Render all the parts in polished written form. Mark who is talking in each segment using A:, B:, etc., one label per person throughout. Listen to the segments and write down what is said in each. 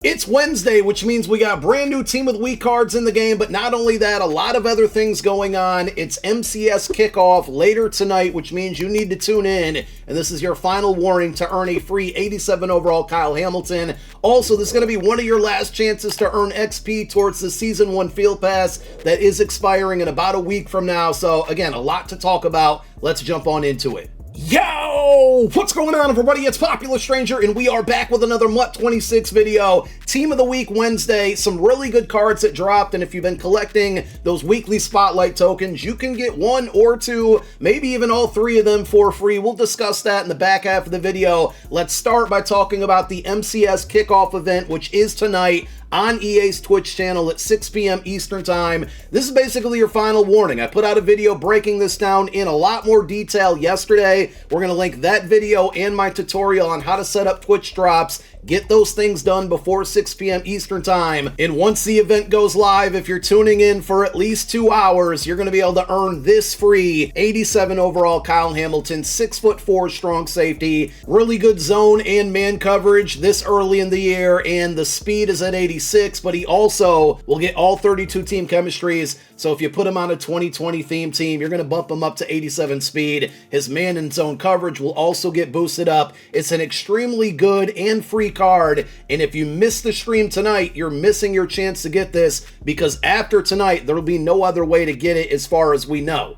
A: It's Wednesday, which means we got brand new Team of the Week cards in the game, but not only that, a lot of other things going on. It's MCS Kickoff later tonight, which means you need to tune in, and this is your final warning to earn a free 87 overall Kyle Hamilton. Also, this is going to be one of your last chances to earn XP towards the Season 1 Field Pass that is expiring in about a week from now. So, again, a lot to talk about. Let's jump on into it. Yo! What's going on, everybody? It's Popular Stranger, and we are back with another MUT 26 video. Team of the Week Wednesday. Some really good cards that dropped, and if you've been collecting those weekly spotlight tokens, you can get one or two, maybe even all three of them for free. We'll discuss that in the back half of the video. Let's start by talking about the MCS Kickoff event, which is tonight on EA's Twitch channel at 6 p.m. Eastern Time. This is basically your final warning. I put out a video breaking this down in a lot more detail yesterday. We're going to link that video and my tutorial on how to set up Twitch drops. Get those things done before 6 p.m. Eastern Time. And once the event goes live, if you're tuning in for at least 2 hours, you're going to be able to earn this free 87 overall Kyle Hamilton, 6'4" strong safety, really good zone and man coverage this early in the year, and the speed is at 86, but he also will get all 32 team chemistries. So if you put him on a 2020 theme team, you're going to bump him up to 87 speed. His man and zone coverage will also get boosted up. It's an extremely good and free card, and if you miss the stream tonight, you're missing your chance to get this, because after tonight, there'll be no other way to get it as far as we know.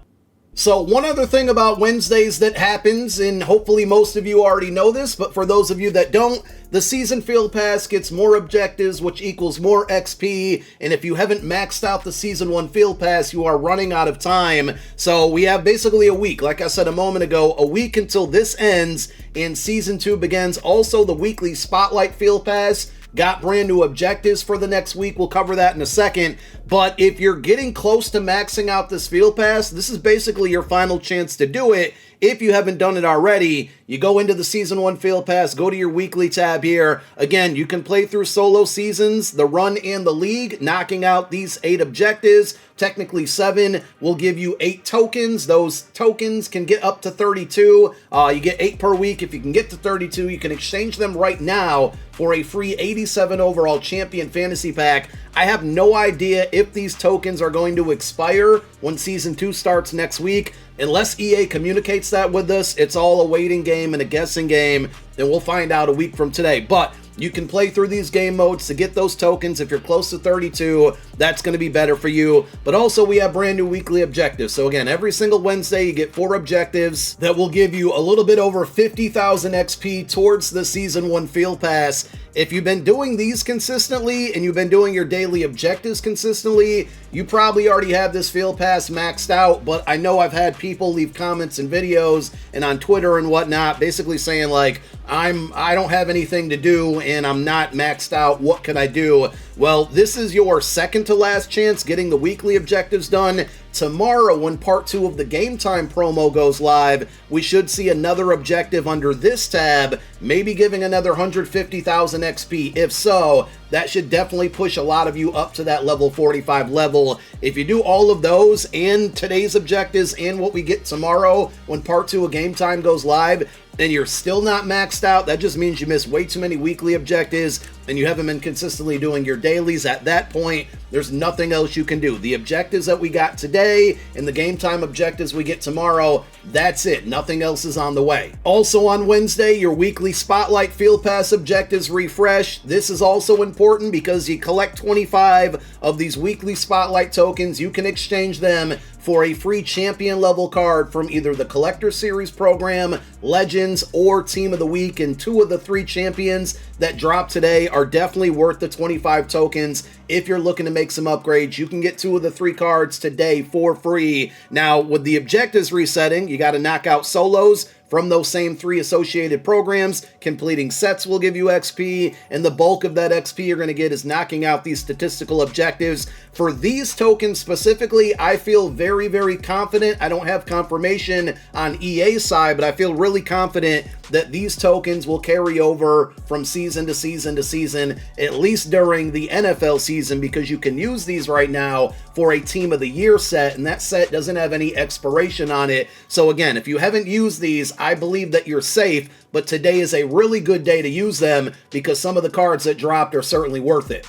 A: So one other thing about Wednesdays that happens, and hopefully most of you already know this, but for those of you that don't, the Season Field Pass gets more objectives, which equals more XP, and if you haven't maxed out the Season 1 Field Pass, you are running out of time. So we have basically a week, like I said a moment ago, a week until this ends, and Season 2 begins. Also, the weekly Spotlight Field Pass got brand new objectives for the next week. We'll cover that in a second. But if you're getting close to maxing out this Field Pass, this is basically your final chance to do it. If you haven't done it already, you go into the Season 1 Field Pass, go to your weekly tab here. Again, you can play through solo seasons, the run and the league, knocking out these 8 objectives. Technically 7 will give you 8 tokens. Those tokens can get up to 32. You get 8 per week. If you can get to 32, you can exchange them right now for a free 87 overall Champion Fantasy Pack. I have no idea if these tokens are going to expire when Season 2 starts next week. Unless EA communicates that with us, it's all a waiting game and a guessing game, and we'll find out a week from today. But you can play through these game modes to get those tokens. If you're close to 32, that's going to be better for you. But also, we have brand new weekly objectives. So again, every single Wednesday, you get 4 objectives that will give you a little bit over 50,000 XP towards the Season 1 Field Pass. If you've been doing these consistently and you've been doing your daily objectives consistently, you probably already have this Field Pass maxed out, but I know I've had people leave comments and videos and on Twitter and whatnot basically saying like, I don't have anything to do and I'm not maxed out, what can I do? Well, this is your second to last chance getting the weekly objectives done. Tomorrow, when part 2 of the Game Time promo goes live, we should see another objective under this tab, maybe giving another 150,000 XP. If so, that should definitely push a lot of you up to that level 45 level. If you do all of those and today's objectives and what we get tomorrow when part 2 of Game Time goes live, and you're still not maxed out, that just means you missed way too many weekly objectives and you haven't been consistently doing your dailies. At that point, there's nothing else you can do. The objectives that we got today and the Game Time objectives we get tomorrow, that's it. Nothing else is on the way. Also on Wednesday, your weekly Spotlight Field Pass objectives refresh. This is also important because you collect 25 of these weekly Spotlight tokens. You can exchange them for a free champion level card from either the Collector Series program, Legends, or Team of the Week, and 2 of the 3 champions that dropped today are definitely worth the 25 tokens. If you're looking to make some upgrades, you can get 2 of the 3 cards today for free. Now, with the objectives resetting, you got to knock out solos from those same 3 associated programs. Completing sets will give you XP, and the bulk of that XP you're going to get is knocking out these statistical objectives. For these tokens specifically, I feel very, very confident. I don't have confirmation on EA's side, but I feel really confident that these tokens will carry over from season to season to season, at least during the NFL season, because you can use these right now for a Team of the Year set, and that set doesn't have any expiration on it. So again, if you haven't used these, I believe that you're safe, but today is a really good day to use them because some of the cards that dropped are certainly worth it.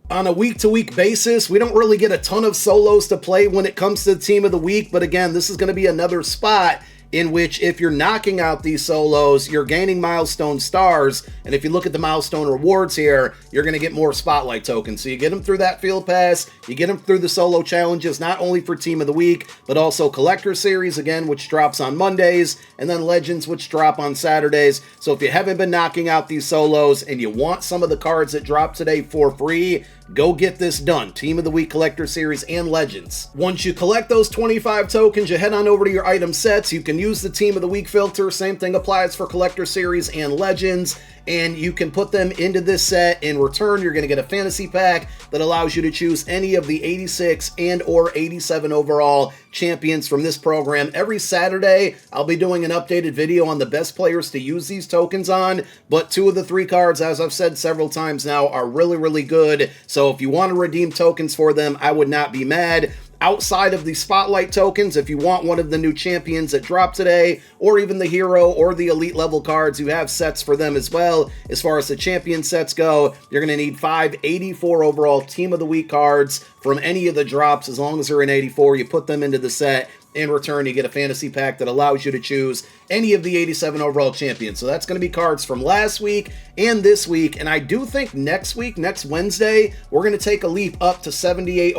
A: On a week-to-week basis, we don't really get a ton of solos to play when it comes to the team of the week, but again, this is going to be another spot in which if you're knocking out these solos, you're gaining milestone stars, and if you look at the milestone rewards here, you're going to get more spotlight tokens. So you get them through that field pass, you get them through the solo challenges, not only for team of the week, but also collector series, again, which drops on Mondays, and then legends, which drop on Saturdays. So if you haven't been knocking out these solos and you want some of the cards that drop today for free, go get this done. Team of the Week Collector Series and Legends. Once you collect those 25 tokens, you head on over to your item sets. You can use the Team of the Week filter. Same thing applies for Collector Series and Legends. And you can put them into this set. In return, you're going to get a fantasy pack that allows you to choose any of the 86 and or 87 overall champions from this program. Every Saturday, I'll be doing an updated video on the best players to use these tokens on, but 2 of the 3 cards, as I've said several times now, are really, really good. So if you want to redeem tokens for them, I would not be mad. Outside of the spotlight tokens, if you want one of the new champions that dropped today, or even the hero or the elite level cards, you have sets for them as well. As far as the champion sets go, you're going to need 5 84 overall Team of the Week cards from any of the drops. As long as they're in 84, you put them into the set. In return, you get a fantasy pack that allows you to choose any of the 87 overall champions. So that's going to be cards from last week and this week. And I do think next week, next Wednesday, we're going to take a leap up to 88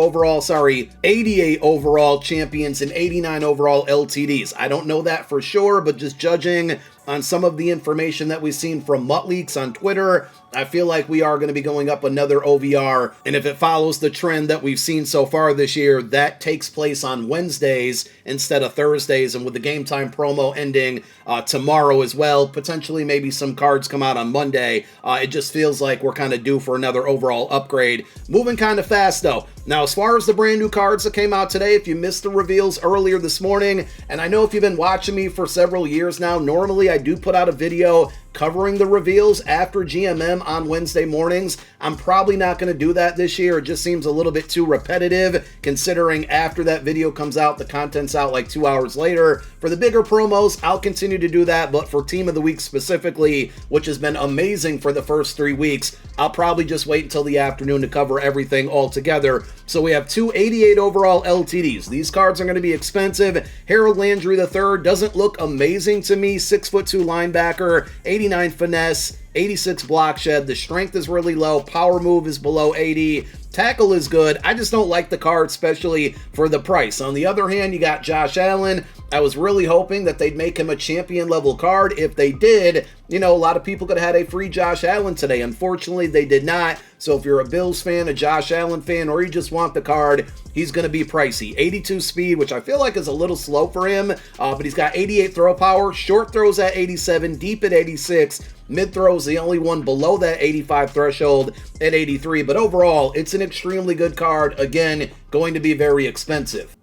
A: overall champions and 89 overall LTDs. I don't know that for sure, but just judging on some of the information that we've seen from Mutt Leaks on Twitter, I feel like we are going to be going up another OVR, and if it follows the trend that we've seen so far this year, that takes place on Wednesdays instead of Thursdays, and with the Game Time promo ending tomorrow as well, potentially maybe some cards come out on Monday, it just feels like we're kind of due for another overall upgrade. Moving kind of fast though. Now, as far as the brand new cards that came out today, if you missed the reveals earlier this morning, and I know if you've been watching me for several years now, normally I do put out a video covering the reveals after GMM on Wednesday mornings. I'm probably not going to do that this year. It just seems a little bit too repetitive, considering after that video comes out, the content's out like 2 hours later. For the bigger promos, I'll continue to do that, but for Team of the Week specifically, which has been amazing for the first 3 weeks, I'll probably just wait until the afternoon to cover everything all together. So we have 2 88 overall LTDs. These cards are going to be expensive. Harold Landry III doesn't look amazing to me. 6'2" linebacker, 89 finesse, 86 block shed. The strength is really low. Power move is below 80. Tackle is good. I just don't like the card, especially for the price. On the other hand, you got Josh Allen. I was really hoping that they'd make him a champion level card. If they did, you know, a lot of people could have had a free Josh Allen today. Unfortunately, they did not. So if you're a Bills fan, a Josh Allen fan, or you just want the card, he's going to be pricey. 82 speed, which I feel like is a little slow for him, but he's got 88 throw power, short throws at 87, deep at 86, mid throw is the only one below that 85 threshold at 83, but overall, it's an extremely good card. Again, going to be very expensive.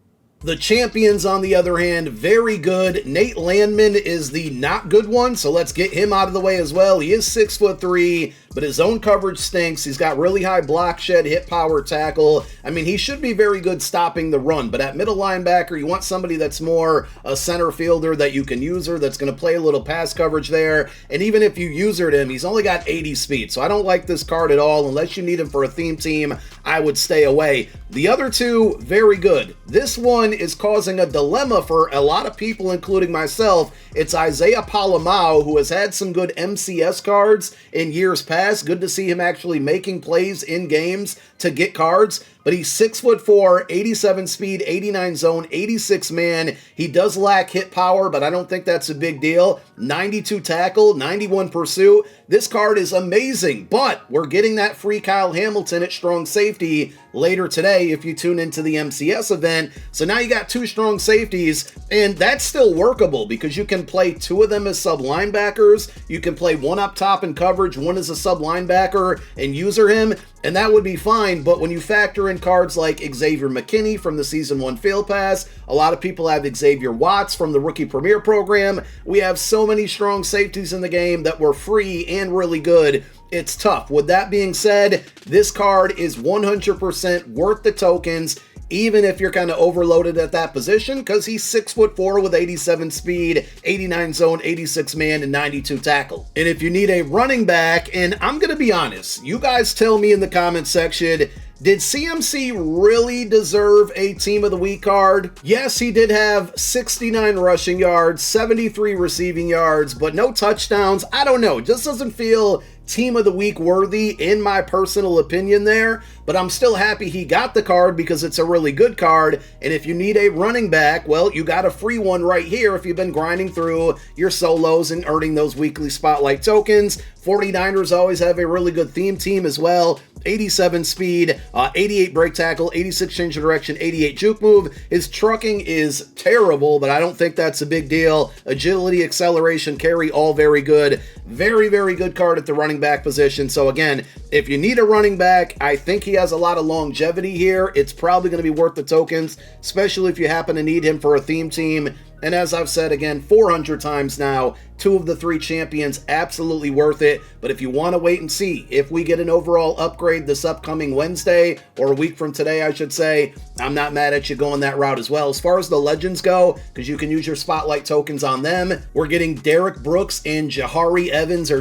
A: The champions, on the other hand, very good. Nate Landman is the not good one, so let's get him out of the way as well. He is 6'3", but his zone coverage stinks. He's got really high block shed, hit power, tackle. I mean, he should be very good stopping the run, but at middle linebacker, you want somebody that's more a center fielder that you can user, that's going to play a little pass coverage there. And even if you usered him, he's only got 80 speed, so I don't like this card at all. Unless you need him for a theme team, I would stay away. The other two, very good. This one is causing a dilemma for a lot of people, including myself. It's Isaiah Pola-Mao, who has had some good MCS cards in years past. Good to see him actually making plays in games to get cards. But he's 6'4", 87 speed, 89 zone, 86 man. He does lack hit power, but I don't think that's a big deal. 92 tackle, 91 pursuit. This card is amazing, but we're getting that free Kyle Hamilton at strong safety later today if you tune into the MCS event. So now you got 2 strong safeties, and that's still workable because you can play 2 of them as sub linebackers. You can play 1 up top in coverage, 1 as a sub linebacker and user him, and that would be fine. But when you factor in cards like Xavier McKinney from the Season 1 Field Pass, a lot of people have Xavier Watts from the Rookie Premier Program. We have so many strong safeties in the game that were free and really good. It's tough. With that being said, this card is 100% worth the tokens. even if you're kind of overloaded at that position, because he's 6'4" with 87 speed, 89 zone, 86 man, and 92 tackle. And if you need a running back, and I'm going to be honest, you guys tell me in the comment section, did CMC really deserve a Team of the Week card? Yes, he did have 69 rushing yards, 73 receiving yards, but no touchdowns. I don't know. Just doesn't feel Team of the Week worthy in my personal opinion there, but I'm still happy he got the card because it's a really good card. And if you need a running back, well, you got a free one right here if you've been grinding through your solos and earning those weekly spotlight tokens. 49ers always have a really good theme team as well. 87 speed, 88 break tackle, 86 change of direction, 88 juke move. His trucking is terrible, but I don't think that's a big deal. Agility, acceleration, carry, all very good. Very, very good card at the running back position. So again, if you need a running back, I think he has a lot of longevity here. It's probably going to be worth the tokens, especially if you happen to need him for a theme team. And as I've said again 400 times now, 2 of the 3 champions, absolutely worth it. But if you want to wait and see if we get an overall upgrade this upcoming Wednesday, or a week from today, I should say, I'm not mad at you going that route as well. As far as the legends go, because you can use your spotlight tokens on them, we're getting Derek Brooks and Jari Evans,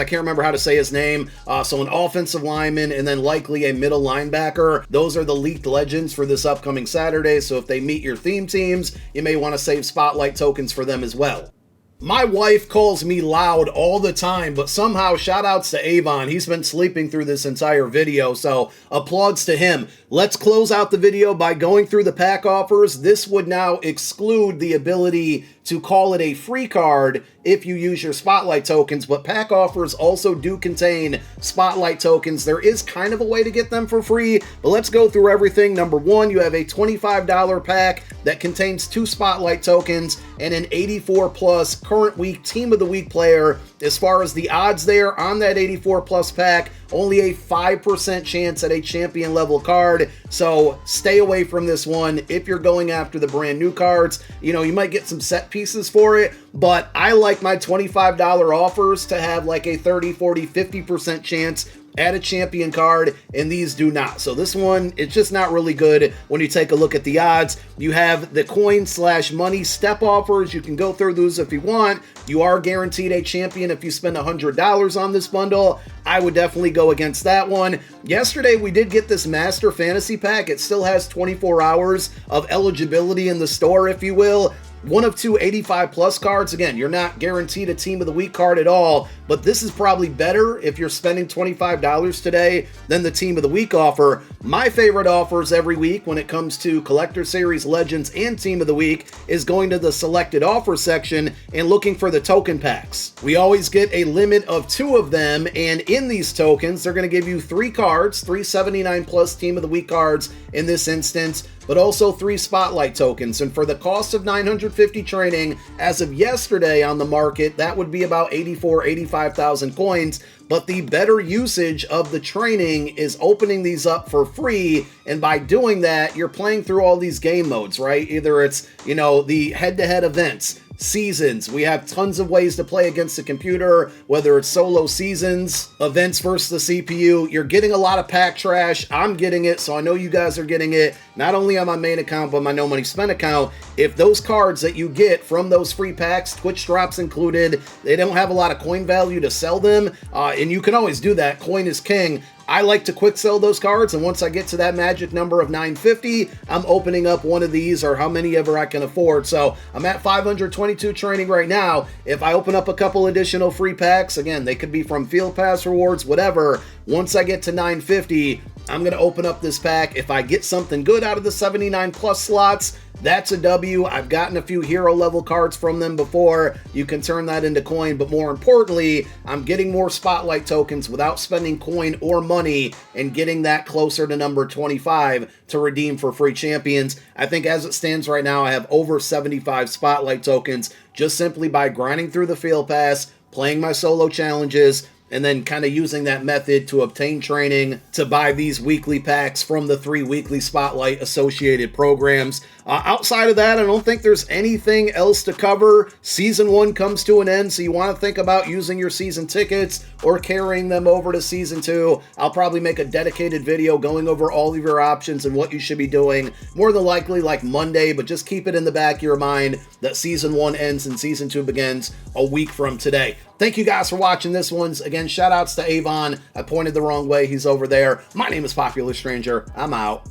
A: I can't remember how to say his name. So an offensive lineman and then likely a middle linebacker. Those are the leaked legends for this upcoming Saturday. So if they meet your theme teams, you may want to save spotlight tokens for them as well. My wife calls me loud all the time, but somehow shout outs to Avon. He's been sleeping through this entire video, so applauds to him. Let's close out the video by going through the pack offers. This would now exclude the ability to call it a free card if you use your spotlight tokens, but pack offers also do contain spotlight tokens. There is kind of a way to get them for free, but let's go through everything. Number 1, you have a $25 pack that contains 2 spotlight tokens and an 84 plus current week Team of the Week player. As far as the odds there on that 84 plus pack, only a 5% chance at a champion level card. So stay away from this one if you're going after the brand new cards. You know, you might get some set pieces for it, but I like my $25 offers to have like a 30, 40, 50% chance at a champion card, and these do not. So this one, it's just not really good when you take a look at the odds. You have the coin/money step offers. You can go through those if you want. You are guaranteed a champion if you spend $100 on this bundle. I would definitely go against that one. Yesterday, we did get this Master Fantasy Pack. It still has 24 hours of eligibility in the store, if you will. One of 2 85 plus cards. Again, you're not guaranteed a Team of the Week card at all, but this is probably better if you're spending $25 today than the Team of the Week offer. My favorite offers every week when it comes to Collector Series, Legends, and Team of the Week is going to the selected offer section and looking for the token packs. We always get a limit of 2 of them, and in these tokens, they're going to give you 3 cards, 3 79 plus Team of the Week cards in this instance, but also 3 spotlight tokens. And for the cost of 950 training, as of yesterday on the market, that would be about 85,000 coins. But the better usage of the training is opening these up for free. And by doing that, you're playing through all these game modes, right? Either it's, you know, the head-to-head events, seasons. We have tons of ways to play against the computer, whether it's solo seasons, events versus the CPU. You're getting a lot of pack trash. I'm getting it, so I know you guys are getting it, not only on my main account, but my No Money Spent account. If those cards that you get from those free packs, Twitch drops included, they don't have a lot of coin value to sell them, and you can always do that. Coin is king. I like to quick sell those cards, and once I get to that magic number of 950, I'm opening up one of these, or how many ever I can afford. So I'm at 522 training right now. If I open up a couple additional free packs, again, they could be from Field Pass rewards, whatever. Once I get to 950, I'm going to open up this pack. If I get something good out of the 79 plus slots, that's a W. I've gotten a few hero level cards from them before. You can turn that into coin, but more importantly, I'm getting more spotlight tokens without spending coin or money and getting that closer to number 25 to redeem for free champions. I think as it stands right now, I have over 75 spotlight tokens just simply by grinding through the field pass, playing my solo challenges, and then kind of using that method to obtain training to buy these weekly packs from the 3 weekly Spotlight associated programs. Outside of that, I don't think there's anything else to cover. Season 1 comes to an end, so you want to think about using your season tickets or carrying them over to Season 2. I'll probably make a dedicated video going over all of your options and what you should be doing, more than likely like Monday, but just keep it in the back of your mind that Season 1 ends and Season 2 begins a week from today. Thank you guys for watching this one. Again, shout outs to Avon. I pointed the wrong way. He's over there. My name is Popular Stranger. I'm out.